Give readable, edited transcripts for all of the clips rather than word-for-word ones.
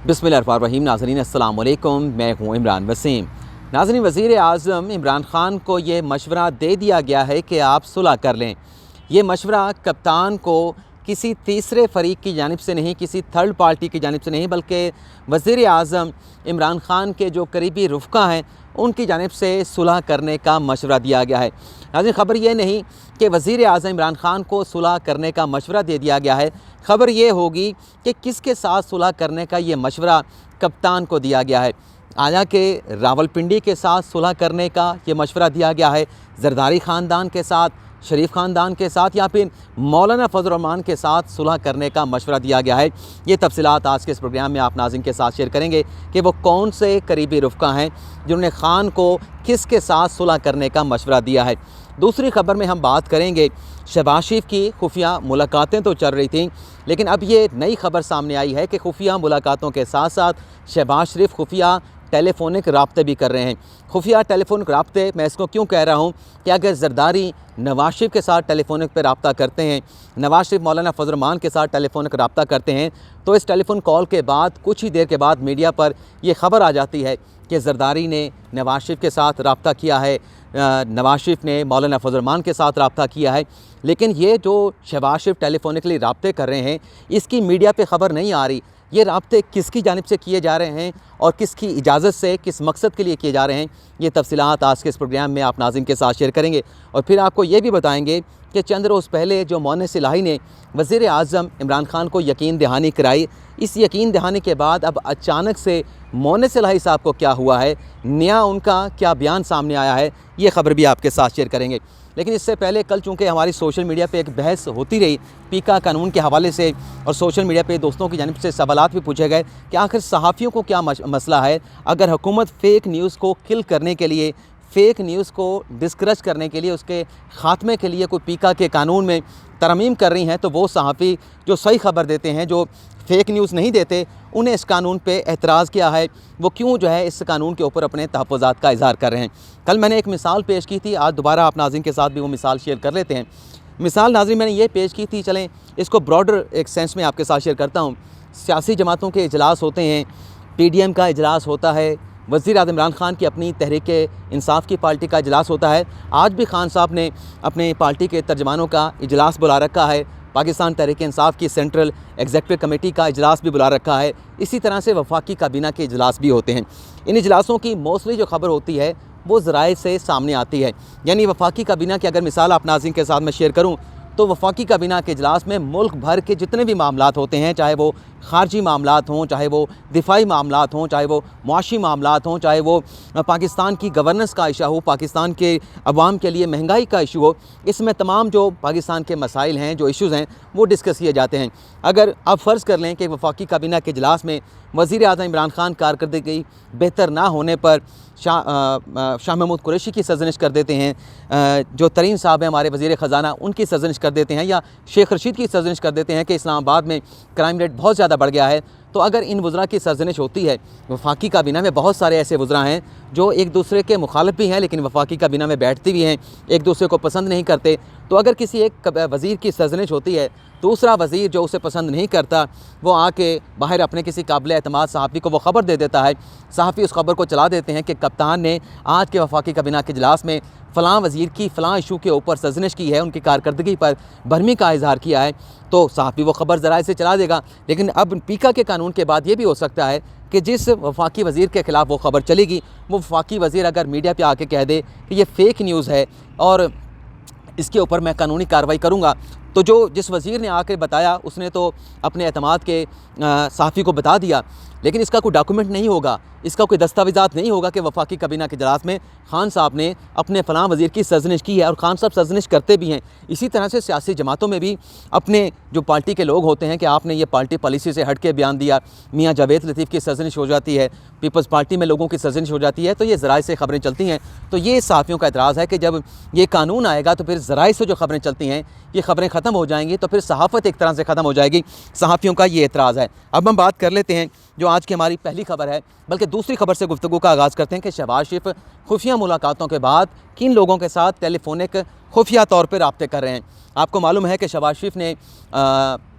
बिस्मिल्लाहिर्रहमानिर्रहीम। नाज़रीन अस्सलाम वालेकुम, मैं हूँ इमरान वसीम। नाज़रीन, वज़ीर आज़म इमरान ख़ान को ये मशवरा दे दिया गया है कि आप सुलह कर लें। ये मशवरा कप्तान को किसी तीसरे फ़रीक की जानिब से नहीं, किसी थर्ड पार्टी की जानिब से नहीं, बल्कि वज़ीर आज़म इमरान ख़ान के जो करीबी रुफ़क़ा हैं उनकी जानिब से सुलह करने का मशवरा दिया गया है। नाज़रीन, ख़बर ये नहीं कि वज़ीर आज़म इमरान ख़ान को सुलह करने का मशवरा दे दिया गया है। ख़बर ये होगी कि किसके साथ सुलह करने का ये मशवरा कप्तान को दिया गया है। आया कि रावलपिंडी के साथ सुलह करने का ये मशवरा दिया गया है, ज़रदारी ख़ानदान के साथ, शरीफ ख़ानदान के साथ, या फिर मौलाना फजल रहमान के साथ सुलह करने का मशवरा दिया गया है। ये तफसीलात आज के इस प्रोग्राम में आप नाज़रीन के साथ शेयर करेंगे कि वो कौन से करीबी रुफ़क़ा हैं जिन्होंने ख़ान को किसके साथ सुलह करने का मशवरा दिया है। दूसरी ख़बर में हम बात करेंगे, शहबाज शरीफ की खुफिया मुलाकातें तो चल रही थीं, लेकिन अब ये नई खबर सामने आई है कि खुफिया मुलाकातों के साथ साथ शहबाज शरीफ खुफिया टेलीफोनिक राब्ते भी कर रहे हैं। खुफिया टेलीफोनिक राब्ते, मैं इसको क्यों कह रहा हूँ कि अगर ज़रदारी नवाज शरीफ के साथ टेलीफोनिक पर रब्ता करते हैं, नवाज शरीफ मौलाना फजल रहमान के साथ टेलीफोनिक रब्ता करते हैं, तो इस टेलीफोन कॉल के बाद कुछ ही देर के बाद मीडिया पर यह ख़बर आ जाती है कि ज़रदारी ने नवाज शरीफ के साथ रब्ता किया है, नवाज शरीफ ने मौलाना फजल रहमान के साथ रब्ता किया है। लेकिन ये जो शहबाज शरीफ टेलीफोनिकली रब्ते कर रहे हैं, इसकी मीडिया पे ख़बर नहीं आ रही। ये रब्ते किसकी जानिब से किए जा रहे हैं और किसकी इजाज़त से, किस मकसद के लिए किए जा रहे हैं, ये तफसीलात आज के इस प्रोग्राम में आप नाज़रीन के साथ शेयर करेंगे। और फिर आपको ये भी बताएंगे कि चंद रोज़ पहले जो मोनिस इलाही ने वज़ीर आज़म इमरान ख़ान को यकीन दहानी कराई, इस यकीन दहानी के बाद अब अचानक से मोनिस इलाही साहब को क्या हुआ है, नया उनका क्या बयान सामने आया है, ये ख़बर भी आपके साथ शेयर करेंगे। लेकिन इससे पहले कल चूँकि हमारी सोशल मीडिया पे एक बहस होती रही पीका कानून के हवाले से, और सोशल मीडिया पे दोस्तों की जानिब से सवालात भी पूछे गए कि आखिर सहाफ़ियों को क्या मसला है। अगर हुकूमत फ़ेक न्यूज़ को किल करने के लिए, फ़ेक न्यूज़ को डिस्करेज करने के लिए, उसके ख़ात्मे के लिए कोई पीका के कानून में तरमीम कर रही हैं, तो वो सहाफ़ी जो सही ख़बर देते हैं, जो फ़ेक न्यूज़ नहीं देते, उन्हें इस कानून पे एतराज़ किया है, वो क्यों जो है इस कानून के ऊपर अपने तहफ़्फ़ुज़ात का इज़हार कर रहे हैं। कल मैंने एक मिसाल पेश की थी, आज दोबारा आप नाज़रीन के साथ भी वो मिसाल शेयर कर लेते हैं। मिसाल नाज़रीन मैंने ये पेश की थी, चलें इसको ब्रॉडर एक सेंस में आपके साथ शेयर करता हूँ। सियासी जमातों के इजलास होते हैं, PDM का इजलास होता है, वज़ीर आज़म इमरान ख़ान की अपनी तहरीक इंसाफ की पार्टी का इजलास होता है। आज भी खान साहब ने अपने पार्टी के तर्जमानों का इजलास बुला रखा है, पाकिस्तान तहरीक इंसाफ की सेंट्रल एग्जीक्यूटिव कमेटी का इजलास भी बुला रखा है। इसी तरह से वफाकी काबीना के इजलास भी होते हैं। इन इजलासों की मोस्टली जो खबर होती है वो ज़राए से सामने आती है। यानी वफाकी काबीना की अगर मिसाल आप नाज़रीन के साथ मैं शेयर करूँ, तो वफाकी काबीना के इजलास में मुल्क भर के जितने भी मामलात होते हैं, चाहे वो ख़ारजी मामलात हों, चाहे वो दिफाई मामलात हों, चाहे वो मुआशी मामलात हों, चाहे वो पाकिस्तान की गवर्नेंस का इशू हो, पाकिस्तान के अवाम के लिए महंगाई का इशू हो, इसमें तमाम जो पाकिस्तान के मसाइल हैं, जो इशूज़ हैं, वो डिस्कस किए जाते हैं। अगर आप फ़र्ज़ कर लें कि वफाकी काबीना के इजलास में वज़ीर आज़म इमरान ख़ान कारकर्दगी बेहतर ना होने पर शाह महमूद कुरैशी की सरज़निश कर देते हैं, जो तरीन साहब हैं हमारे वज़ीर ख़ज़ाना, उनकी सरज़निश कर देते हैं, या शेख रशीद की सरज़निश कर देते हैं कि इस्लामाबाद में क्राइम रेट बहुत ज़्यादा बढ़ गया है, तो अगर इन वज़रा की सरज़निश होती है, वफाकी काबीना में बहुत सारे ऐसे वज़रा हैं जो एक दूसरे के मुखालिफ भी हैं, लेकिन वफाकी काबीना में बैठते भी हैं, एक दूसरे को पसंद नहीं करते, तो अगर किसी एक वज़ीर की सरज़निश होती है, दूसरा वज़ीर जो उसे पसंद नहीं करता, वो आके बाहर अपने किसी काबिल एतमाद सहाफ़ी को वो ख़बर दे देता है। सहाफ़ी उस ख़बर को चला देते हैं कि कप्तान ने आज के वफाकी काबीना के इजलास में फ़लाँ वज़ीर की फ़लाँ इशू के ऊपर सरज़निश की है, उनकी कारकर्दगी पर भरमी का इज़हार किया है, तो सहाफ़ी वो ख़बर ज़राए से चला देगा। लेकिन अब पीका के कानून के बाद ये भी हो सकता है कि जिस वफाकी वज़ीर के ख़िलाफ़ वो ख़बर चलेगी, वो वफाकी वज़ीर अगर मीडिया पर आके कह दे कि ये फ़ेक न्यूज़ है और इसके ऊपर मैं कानूनी कार्रवाई करूँगा, तो जो जिस वज़ीर ने आके बताया उसने तो अपने एतमाद के सहाफ़ी को बता दिया, लेकिन इसका कोई डॉक्यूमेंट नहीं होगा, इसका कोई दस्तावेज़ात नहीं होगा कि वफाकी काबीना के इजलास में खान साहब ने अपने फ़लाँ वज़ीर की सरज़निश की है, और खान साहब सरज़निश करते भी हैं। इसी तरह से सियासी जमातों में भी अपने जो पार्टी के लोग होते हैं कि आपने ये पार्टी पॉलिसी से हट के बयान दिया, मियाँ जावेद लतीफ़ की सरज़निश हो जाती है, पीपल्स पार्टी में लोगों की सरज़निश हो जाती है, तो ये ज़राए से ख़बरें चलती हैं। तो ये सहाफ़ियों का एतराज़ है कि जब ये कानून आएगा तो फिर ज़राए से जो ख़बरें चलती हैं, ये ख़बरें ख़त्म हो जाएंगी, तो फिर सहाफ़त एक तरह से ख़त्म हो जाएगी। सहाफ़ियों का ये एतराज़ है। अब हम बात कर लेते हैं जो आज की हमारी पहली खबर है, बल्कि दूसरी खबर से गुफ्तगू का आगाज़ करते हैं कि शहबाज शरीफ खुफिया मुलाकातों के बाद किन लोगों के साथ टेलीफोनिक खुफिया तौर पर रब्ते कर रहे हैं। आपको मालूम है कि शहबाज शरीफ ने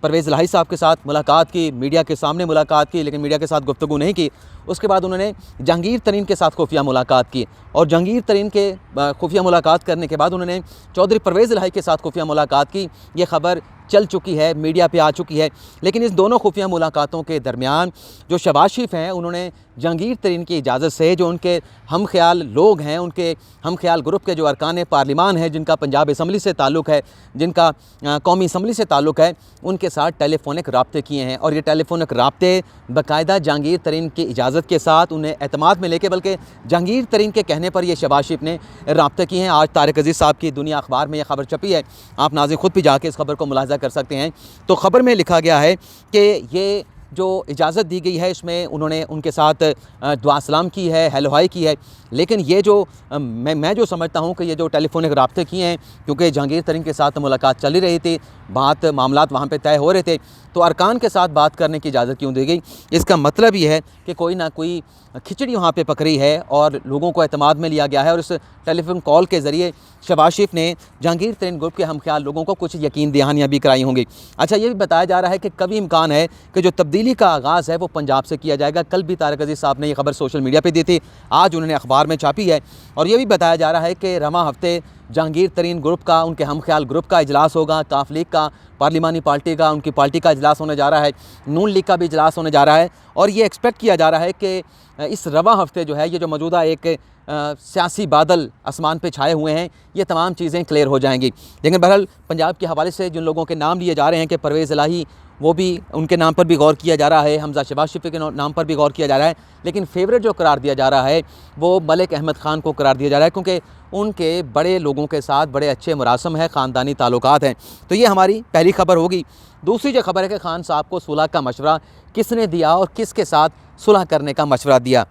परवेज़ इलाही साहब के साथ मुलाकात की, मीडिया के सामने मुलाकात की, लेकिन मीडिया के साथ गुफ्तगू नहीं की। उसके बाद उन्होंने जहांगीर तरीन के साथ खुफिया मुलाकात की और जहांगीर तरीन के खुफिया मुलाकात करने के बाद उन्होंने चौधरी परवेज़ इलाही के साथ खुफिया मुलाकात की। ये खबर चल चुकी है, मीडिया पे आ चुकी है। लेकिन इस दोनों खुफिया मुलाकातों के दरमियान जो शहबाज शरीफ हैं, उन्होंने जहांगीर तरीन की इजाज़त से जो उनके हम ख्याल लोग हैं, उनके हम ख्याल ग्रुप के जो अरकान पार्लिमान हैं, जिनका पंजाब असम्बली से ताल्लुक़ है, जिनका कौमी असम्बली से ताल्लुक़ है, उनके साथ टेलीफोनिक राब्ते किए हैं। और ये टेलीफोनिक राब्ते बाकायदा जहांगीर तरीन की इजाज़त के साथ उन्हें एतमाद में लेके, बल्कि जहांगीर तरीन के कहने पर यह शहबाज शरीफ ने राब्ते किए हैं। आज तारिक अज़ीज़ साहब की दुनिया अखबार में यह खबर छपी है, आप नाज़रीन ख़ुद भी जाके इस खबर को मुलाहिज़ा कर सकते हैं। तो ख़बर में लिखा गया है कि ये जो इजाज़त दी गई है, इसमें उन्होंने उनके साथ दुआ सलाम की है, हेलो हाय की है। लेकिन ये जो मैं जो समझता हूँ कि ये जो टेलीफोनिक राब्ते किए हैं, क्योंकि जहांगीर तरीन के साथ मुलाकात चल ही रही थी, मामलात वहाँ पे तय हो रहे थे, तो अरकान के साथ बात करने की इजाज़त क्यों दी गई? इसका मतलब ये है कि कोई ना कोई खिचड़ी वहाँ पे पकड़ी है और लोगों को एतमाद में लिया गया है। और इस टेलीफोन कॉल के ज़रिए शहबाज शरीफ ने जहांगीर तरीन ग्रुप के हम ख्याल लोगों को कुछ यकीन दहानियाँ भी कराई होंगी। अच्छा, ये भी बताया जा रहा है कि कभी इम्कान है कि जो तब्दीली का आगाज़ है वो पंजाब से किया जाएगा। कल भी तारिक अज़ीज़ साहब ने ये खबर सोशल मीडिया पर दी थी, आज उन्होंने अखबार में छापी है। और ये भी बताया जा रहा है कि रवां हफ्ते जहांगीर तरीन ग्रुप का, उनके हम ख्याल ग्रुप का इजलास होगा, काफ लीग का, पार्लिमानी पार्टी का, उनकी पार्टी का इजलास होने जा रहा है, नून लीग का भी इजलास होने जा रहा है। और ये एक्सपेक्ट किया जा रहा है कि इस रवां हफ्ते जो है, ये जो मौजूदा एक सियासी बादल आसमान पे छाए हुए हैं, ये तमाम चीज़ें क्लियर हो जाएंगी। लेकिन बहरहाल पंजाब के हवाले से जिन लोगों के नाम लिए जा रहे हैं कि परवेज़ इलाही, वो भी, उनके नाम पर भी गौर किया जा रहा है, हमजा शहबाज शरीफ के नाम पर भी गौर किया जा रहा है। लेकिन फेवरेट जो करार दिया जा रहा है वो मलिक अहमद ख़ान को करार दिया जा रहा है, क्योंकि उनके बड़े लोगों के साथ बड़े अच्छे मुरासम है, ख़ानदानी ताल्लुकात हैं। तो ये हमारी पहली खबर होगी। दूसरी जो खबर है कि खान साहब को सुलह का मशवरा किसने दिया और किसके साथ सुलह करने का मशवरा दिया।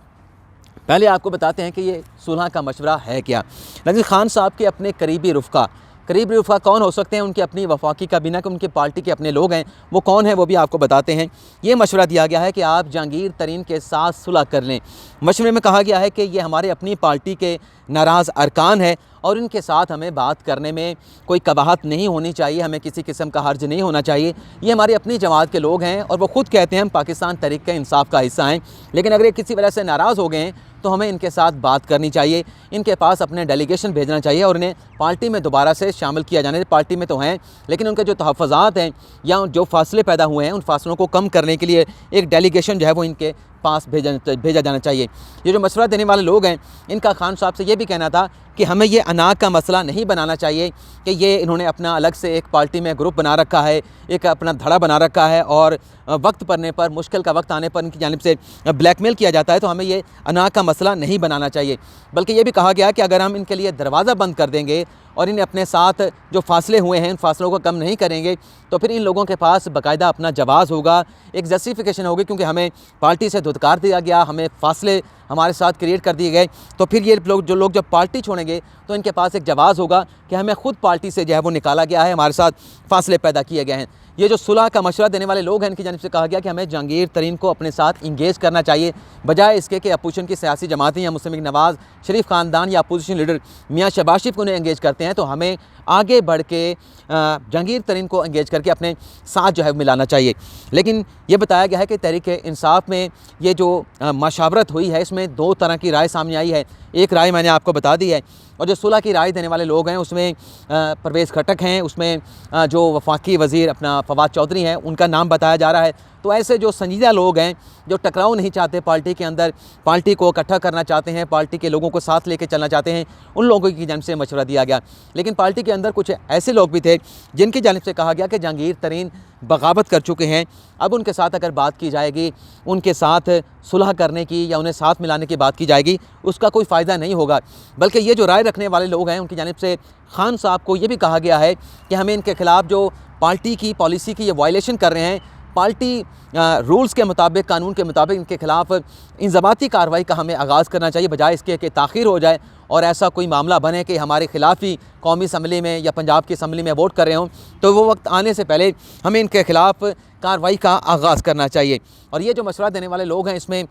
पहले आपको बताते हैं कि ये सुलह का मशवरा है क्या। लेकिन खान साहब के अपने करीबी रुफ़ा कौन हो सकते हैं? उनकी अपनी वफाकी काबीना के, उनके पार्टी के अपने लोग हैं, वो कौन है वो भी आपको बताते हैं। ये मशवरा दिया गया है कि आप जहांगीर तरीन के साथ सुलह कर लें। मशवरे में कहा गया है कि ये हमारे अपनी पार्टी के नाराज़ अरकान है और इनके साथ हमें बात करने में कोई कबाहत नहीं होनी चाहिए, हमें किसी किस्म का हर्ज नहीं होना चाहिए। ये हमारी अपनी जमात के लोग हैं और वो ख़ुद कहते हैं हम पाकिस्तान तहरीक-ए-इंसाफ का हिस्सा हैं, लेकिन अगर ये किसी वजह से नाराज़ हो गए हैं तो हमें इनके साथ बात करनी चाहिए, इनके पास अपने डेलीगेशन भेजना चाहिए और इन्हें पार्टी में दोबारा से शामिल किया जाना। पार्टी में तो हैं, लेकिन उनके जो तहफ़्फ़ुज़ात हैं या जो फासले पैदा हुए हैं, उन फासलों को कम करने के लिए एक डेलीगेशन जो है वो इनके पास भेजा जाना चाहिए। ये जो मशवरा देने वाले लोग हैं, इनका खान साहब से ये भी कहना था कि हमें ये अना का मसला नहीं बनाना चाहिए कि ये इन्होंने अपना अलग से एक पार्टी में ग्रुप बना रखा है, एक अपना धड़ा बना रखा है और वक्त पड़ने पर, मुश्किल का वक्त आने पर इनकी जानिब से ब्लैकमेल किया जाता है। तो हमें ये अना का मसला नहीं बनाना चाहिए। बल्कि ये भी कहा गया कि अगर हम इनके लिए दरवाज़ा बंद कर देंगे और इन्हें अपने साथ जो फासले हुए हैं उन फासलों को कम नहीं करेंगे तो फिर इन लोगों के पास बाकायदा अपना जवाज़ होगा, एक जस्टिफिकेशन होगी, क्योंकि हमें पार्टी से धुतकार दिया गया, हमें फासले हमारे साथ क्रिएट कर दिए गए। तो फिर ये लोग जब पार्टी छोड़ेंगे तो इनके पास एक जवाज़ होगा कि हमें ख़ुद पार्टी से जो है वो निकाला गया है, हमारे साथ फासले पैदा किए गए हैं। ये जो सुलह का मशवरा देने वाले लोग हैं, इनकी जानिब से कहा गया कि हमें जहांगीर तरीन को अपने साथ इंगेज करना चाहिए, बजाय इसके कि अपोजिशन की सियासी जमातें या मुस्लिम लीग नवाज़ शरीफ ख़ानदान या अपोजिशन लीडर मियाँ शहबाज शरीफ को उन्हें इंगेज करते हैं। तो हमें आगे बढ़ के जहांगीर तरीन को इंगेज करके अपने साथ जो है मिलाना चाहिए। लेकिन ये बताया गया है कि तहरीक-ए-इंसाफ में ये जो मशावरत हुई है, इसमें दो तरह की राय सामने आई है। एक राय मैंने आपको बता दी है, और जो सुलह की राय देने वाले लोग हैं उसमें परवेज़ खटक हैं, उसमें जो वफाकी वज़ीर अपना फवाद चौधरी हैं, उनका नाम बताया जा रहा है। तो ऐसे जो संजीदा लोग हैं, जो टकराव नहीं चाहते पार्टी के अंदर, पार्टी को इकट्ठा करना चाहते हैं, पार्टी के लोगों को साथ लेकर चलना चाहते हैं, उन लोगों की जानिब से मशवरा दिया गया। लेकिन पार्टी के अंदर कुछ ऐसे लोग भी थे जिनकी जानिब से कहा गया कि जहांगीर तरीन बगावत कर चुके हैं, अब उनके साथ अगर बात की जाएगी, उनके साथ सुलह करने की या उन्हें साथ मिलाने की बात की जाएगी, उसका कोई फ़ायदा नहीं होगा। बल्कि ये जो राय रखने वाले लोग हैं, उनकी जानिब से खान साहब को ये भी कहा गया है कि हमें इनके ख़िलाफ़ जो पार्टी की पॉलिसी की ये वायलेशन कर रहे हैं, पार्टी रूल्स के मुताबिक, कानून के मुताबिक इनके ख़िलाफ़ इंज़बाती कार्रवाई का हमें आगाज़ करना चाहिए, बजाय इसके कि ताख़ीर हो जाए और ऐसा कोई मामला बने कि हमारे ख़िलाफ़ ही कौमी असम्बली में या पंजाब की असम्बली में वोट कर रहे हों। तो वो वक्त आने से पहले हमें इनके ख़िलाफ़ कार्रवाई का आगाज़ करना चाहिए। और ये जो मशवरा देने वाले लोग हैं, इसमें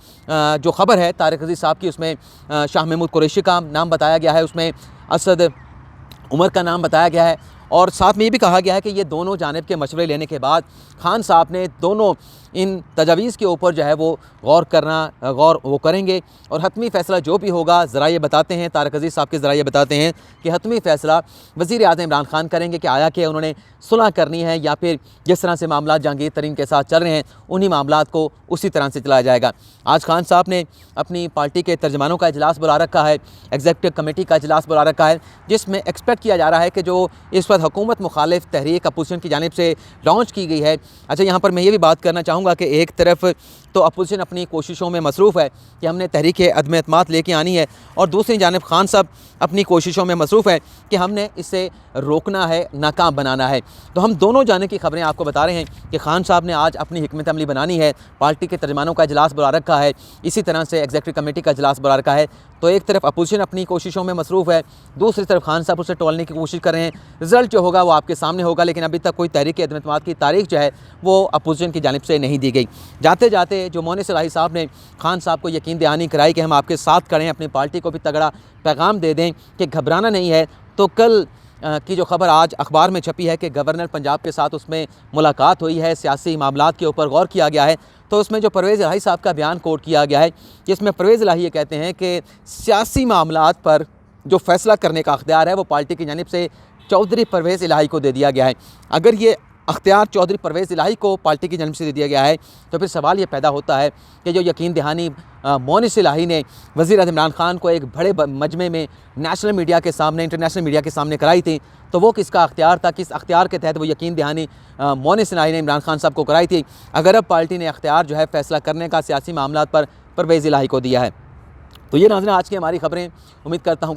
जो ख़बर है तारिक अज़ीज़ साहब की, उसमें शाह महमूद कुरैशी का नाम बताया गया है, उसमें असद उमर का नाम बताया गया है और साथ में ये भी कहा गया है कि ये दोनों जानिब के मशवरे लेने के बाद खान साहब ने दोनों इन तजावीज़ के ऊपर जो है वो गौर वो करेंगे और हतमी फ़ैसला जो भी होगा, ज़रा ये बताते हैं, तारक अज़ीज़ साहब के ज़रा ये बताते हैं कि हतमी फ़ैसला वज़ीर आज़म इमरान खान करेंगे कि आया कि उन्होंने सुलह करनी है या फिर जिस तरह से मामला जहांगीर तरीन के साथ चल रहे हैं उन्हीं मामलात को उसी तरह से चलाया जाएगा। आज खान साहब ने अपनी पार्टी के तर्जमानों का इजलास बुला रखा है, एग्जीक्यूटिव कमेटी का इजलास बुला रखा है, जिसमें एक्सपेक्ट किया जा रहा है कि जो इस वक्त हुकूमत मुखालिफ तहरीक अपोजिशन की जानिब से लॉन्च की गई है। अच्छा, यहाँ पर मैं ये भी बात करना चाहूँगा कि एक तरफ तो अपोजिशन अपनी कोशिशों में मसरूफ़ है कि हमने तहरीक अदम एतमाद लेके आनी है, और दूसरी जानिब खान साहब अपनी कोशिशों में मसरूफ़ है कि हमने इसे रोकना है, नाकाम बनाना है। तो हम दोनों जाने की खबरें आपको बता रहे हैं कि खान साहब ने आज अपनी हिकमत अमली बनानी है, पार्टी के तर्जमानों का इजलास बुला रखा है, इसी तरह से एग्जीक्यूटिव कमेटी का इजलास बुला रखा है। तो एक तरफ अपोजिशन अपनी कोशिशों में मसरूफ़ है, दूसरी तरफ खान साहब उसे टोलने की कोशिश कर रहे हैं। रिज़ल्ट जो होगा वो आपके सामने होगा, लेकिन अभी तक कोई तहरीक अदम एतमाद की तारीख जो है वो अपोजिशन की जानिब से नहीं दी गई। जाते जाते जो मोनिस इलाही साहब ने खान साहब को यकीन दहानी कराई कि हम आपके साथ खड़े हैं, अपनी पार्टी को भी तगड़ा पैगाम दे दें कि घबराना नहीं है। तो कल की जो खबर आज अखबार में छपी है कि गवर्नर पंजाब के साथ उसमें मुलाकात हुई है, सियासी मामलात के ऊपर गौर किया गया है। तो उसमें जो परवेज़ इलाही साहब का बयान कोट किया गया है, जिसमें परवेज़ इलाही ये कहते हैं कि सियासी मामलात पर जो फ़ैसला करने का अख्तियार है वो पार्टी की जानिब से चौधरी परवेज़ इलाही को दे दिया गया है। अगर ये अख्तियार चौधरी परवेज़ इलाही को पार्टी की जानिब से दे दिया गया है तो फिर सवाल ये पैदा होता है कि जो यकीन दहानी मोनिस इलाही ने वज़ीर आज़म इमरान खान को एक बड़े मजमे में नेशनल मीडिया के सामने, इंटरनेशनल मीडिया के सामने कराई थी, तो वो किसका अख्तियार था, किस अख्तियार के तहत वो यकीन दहानी मोनिस इलाही ने इमरान खान साहब को कराई थी? अगर अब पार्टी ने अख्तियार जो है फ़ैसला करने का सियासी मामलात पर परवेज़ इलाही को दिया है। तो ये नाज़रीन आज की हमारी खबरें, उम्मीद करता हूँ